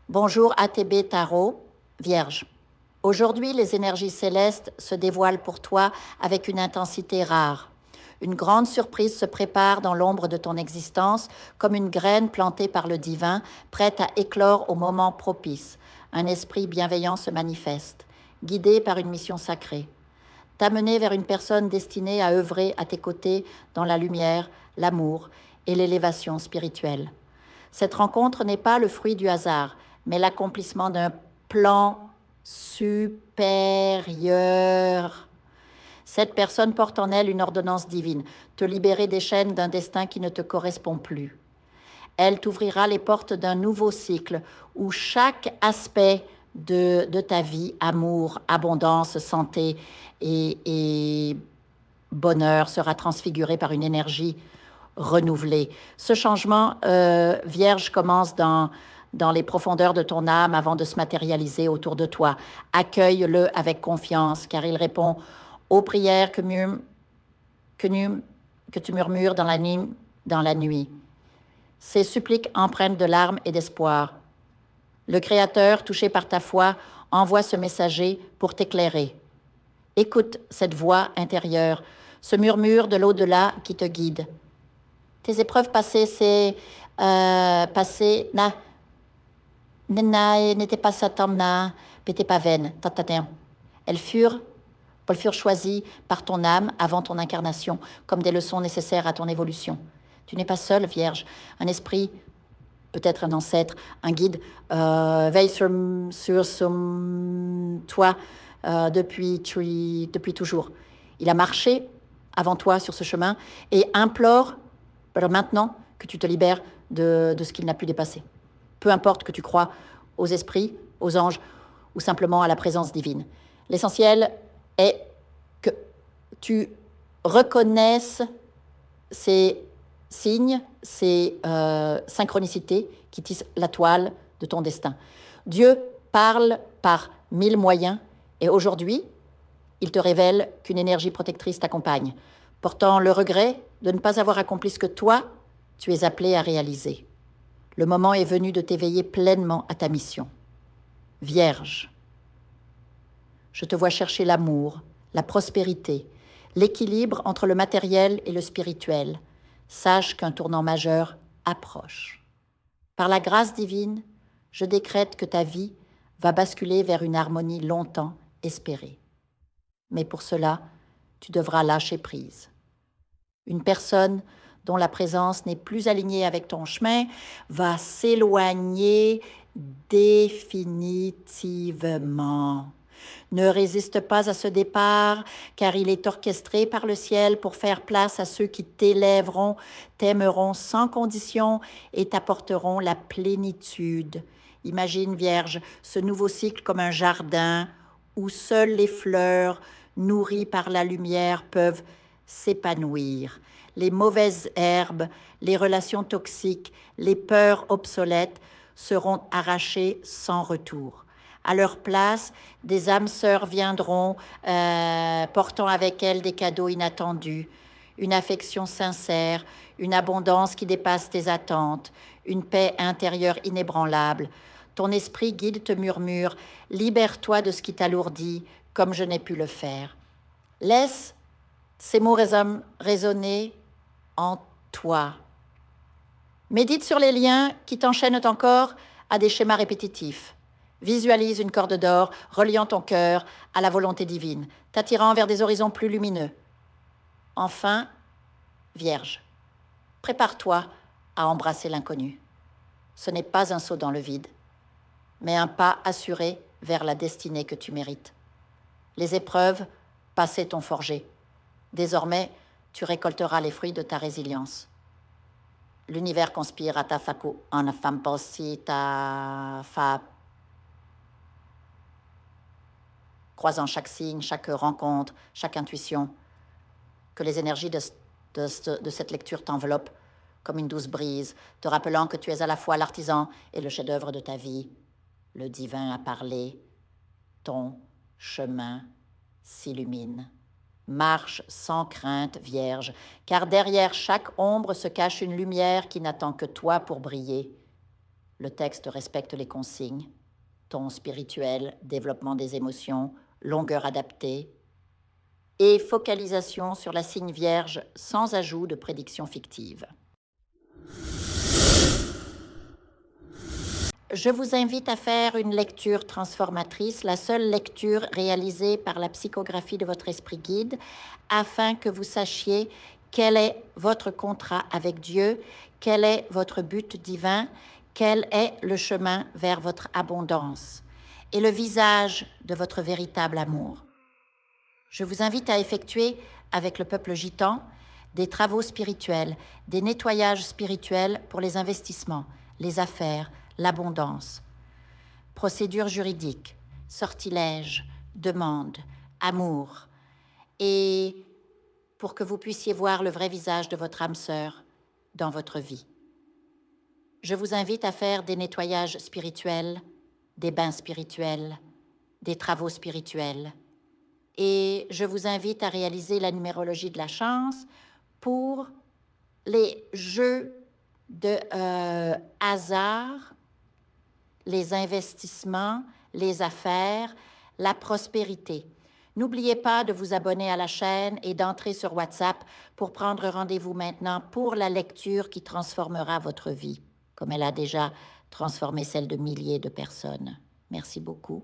Bonjour ATB Tarot, Vierge. Aujourd'hui, les énergies célestes se dévoilent pour toi avec une intensité rare. Une grande surprise se prépare dans l'ombre de ton existence, comme une graine plantée par le divin, prête à éclore au moment propice. Un esprit bienveillant se manifeste, guidé par une mission sacrée. T'amener vers une personne destinée à œuvrer à tes côtés dans la lumière, l'amour et l'élévation spirituelle. Cette rencontre n'est pas le fruit du hasard, mais l'accomplissement d'un plan supérieur. Cette personne porte en elle une ordonnance divine, te libérer des chaînes d'un destin qui ne te correspond plus. Elle t'ouvrira les portes d'un nouveau cycle où chaque aspect de ta vie, amour, abondance, santé et bonheur, sera transfiguré par une énergie renouvelée. Ce changement, Vierge, commence dans les profondeurs de ton âme avant de se matérialiser autour de toi. Accueille-le avec confiance, car il répond aux prières que tu murmures dans la nuit. Ces suppliques empreintes de larmes et d'espoir. Le Créateur, touché par ta foi, envoie ce messager pour t'éclairer. Écoute cette voix intérieure, ce murmure de l'au-delà qui te guide. Tes épreuves passées, n'étaient pas satamna, n'étaient pas vaines, tatatin. Elles furent choisies par ton âme avant ton incarnation, comme des leçons nécessaires à ton évolution. Tu n'es pas seule, Vierge. Un esprit, peut-être un ancêtre, un guide, veille sur toi depuis toujours. Il a marché avant toi sur ce chemin et implore maintenant que tu te libères de ce qu'il n'a pu dépasser. Peu importe que tu crois aux esprits, aux anges ou simplement à la présence divine. L'essentiel est que tu reconnaisses ces signes, ces synchronicités qui tissent la toile de ton destin. Dieu parle par 1000 moyens et aujourd'hui, il te révèle qu'une énergie protectrice t'accompagne, portant le regret de ne pas avoir accompli ce que toi, tu es appelé à réaliser. Le moment est venu de t'éveiller pleinement à ta mission. Vierge, je te vois chercher l'amour, la prospérité, l'équilibre entre le matériel et le spirituel. Sache qu'un tournant majeur approche. Par la grâce divine, je décrète que ta vie va basculer vers une harmonie longtemps espérée. Mais pour cela, tu devras lâcher prise. Une personne dont la présence n'est plus alignée avec ton chemin va s'éloigner définitivement. Ne résiste pas à ce départ, car il est orchestré par le ciel pour faire place à ceux qui t'élèveront, t'aimeront sans condition et t'apporteront la plénitude. Imagine, Vierge, ce nouveau cycle comme un jardin où seules les fleurs, nourries par la lumière, peuvent s'épanouir. Les mauvaises herbes, les relations toxiques, les peurs obsolètes seront arrachées sans retour. À leur place, des âmes sœurs viendront, portant avec elles des cadeaux inattendus, une affection sincère, une abondance qui dépasse tes attentes, une paix intérieure inébranlable. Ton esprit guide te murmure, libère-toi de ce qui t'alourdit, comme je n'ai pu le faire. Laisse ces mots résonner en toi. Médite sur les liens qui t'enchaînent encore à des schémas répétitifs. Visualise une corde d'or reliant ton cœur à la volonté divine, t'attirant vers des horizons plus lumineux. Enfin, Vierge, prépare-toi à embrasser l'inconnu. Ce n'est pas un saut dans le vide, mais un pas assuré vers la destinée que tu mérites. Les épreuves passées t'ont forgé. Désormais, tu récolteras les fruits de ta résilience. L'univers conspire à ta facu en femme ta fa. Croisant chaque signe, chaque rencontre, chaque intuition, que les énergies de cette lecture t'enveloppent comme une douce brise, te rappelant que tu es à la fois l'artisan et le chef-d'œuvre de ta vie. Le divin a parlé, ton chemin s'illumine. Marche sans crainte, Vierge, car derrière chaque ombre se cache une lumière qui n'attend que toi pour briller. Le texte respecte les consignes. Ton spirituel, développement des émotions, longueur adaptée et focalisation sur la signe vierge sans ajout de prédictions fictives. Je vous invite à faire une lecture transformatrice, la seule lecture réalisée par la psychographie de votre esprit guide, afin que vous sachiez quel est votre contrat avec Dieu, quel est votre but divin, quel est le chemin vers votre abondance et le visage de votre véritable amour. Je vous invite à effectuer avec le peuple gitan des travaux spirituels, des nettoyages spirituels pour les investissements, les affaires, l'abondance, procédures juridiques, sortilèges, demandes, amour, et pour que vous puissiez voir le vrai visage de votre âme sœur dans votre vie. Je vous invite à faire des nettoyages spirituels, des bains spirituels, des travaux spirituels, et je vous invite à réaliser la numérologie de la chance pour les jeux de hasard, les investissements, les affaires, la prospérité. N'oubliez pas de vous abonner à la chaîne et d'entrer sur WhatsApp pour prendre rendez-vous maintenant pour la lecture qui transformera votre vie, comme elle a déjà transformé celle de milliers de personnes. Merci beaucoup.